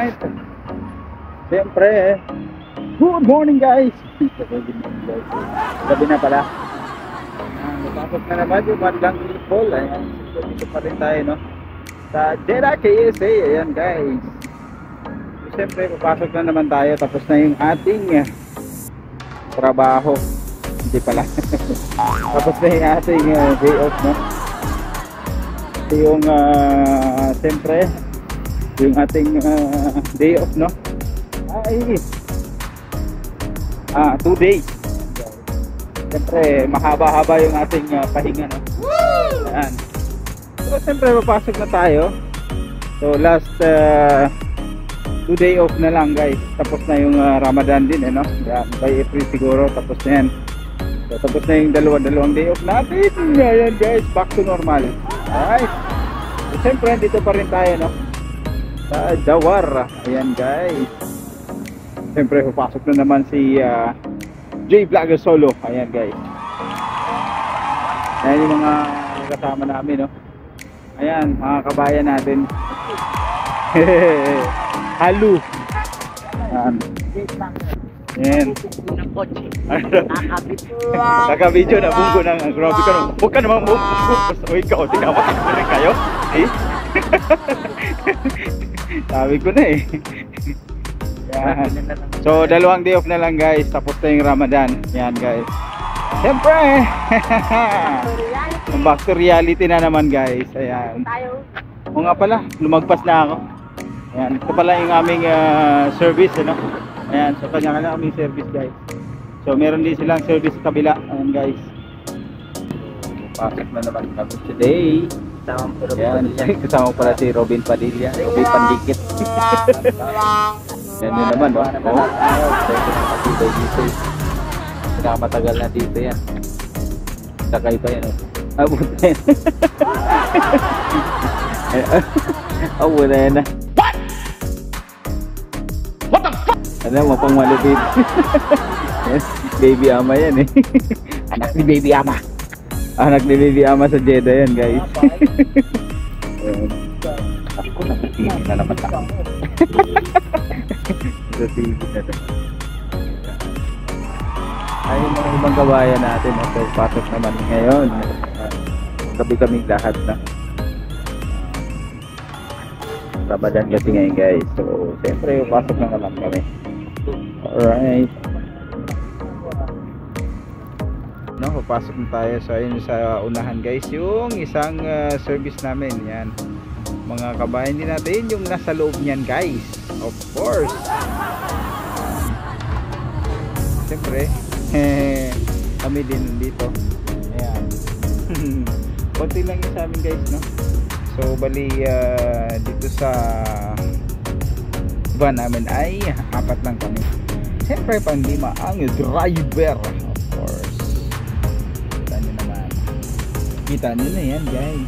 Alright. Siyempre, good morning guys. Gabi na pala. Napasok na naman yung bandang people. Ayan, dito pa rin tayo, no? Sa Jeddah KSA. Ayan guys. Siyempre, papasok na naman tayo. Tapos na yung ating trabaho. Hindi pala. Tapos na yung ating day off, no? Ito yung siyempre yung ating day off, no? Ay 2 days. Siyempre mahaba-haba yung ating pahinga, no? Ayan. So siyempre papasok na tayo. So last 2 day off na lang guys. Tapos na yung Ramadan din, no? Yan, by April siguro tapos na yan. So tapos na yung dalawang day off natin. Ayan guys, back to normal. Alright. So siyempre dito pa rin tayo, no? Sa Jawar. Ayan guys. Siyempre papasok na naman si J Vlogger Solo. Ayan guys. Ayan yung mga kasama namin, no? Ayan mga kabayan natin. Halo. Ayan. Kaka-video na bunggo ng grabe ka, no? Huwag ka naman bunggo. O ikaw, tinawag ka rin kayo. Eh? Sabi ko na eh. Yan. So 2 day off na lang guys. Tapos na yung Ramadan. Yan guys. Siyempre back to reality na naman guys. Ayan. O nga pala, lumagpas na ako. Ayan. Ito pala yung aming service, ano? Ayan. So kanya-kanya aming service guys. So meron din silang service sa kabila. Ayan guys. Pasok na naman kami today. Yan, kasama pala si Robin Padilla, Robin Pandikit. Yan yun naman, no? Pinakamatagal na dito yan. Sakay pa yan, no? Abot na yan. Abot na yan, na. What the fuck? Ano, mapang malupit. Baby ama yan, eh. Anak ni Baby ama. Anak ni Baby ama sa Jeddah yan guys. Ako nasa TV na naman ako. Sa TV na naman. Ay yung mga ibang kabayan natin. So pasok naman ngayon. Gabi-kaming lahat na. Ramadan kasi ngayon guys. So siyempre pasok na naman kami. Alright. No, papasok na tayo sa unahan guys, yung isang service namin. Yan, mga kabayan din natin yung nasa loob niyan guys, of course. Siyempre kami din dito. Ayan. Konti lang yung sa amin guys, no? So bali dito sa van namin ay 4 lang kami. Siyempre pang 5 ang driver. Kita nyo na yan guys.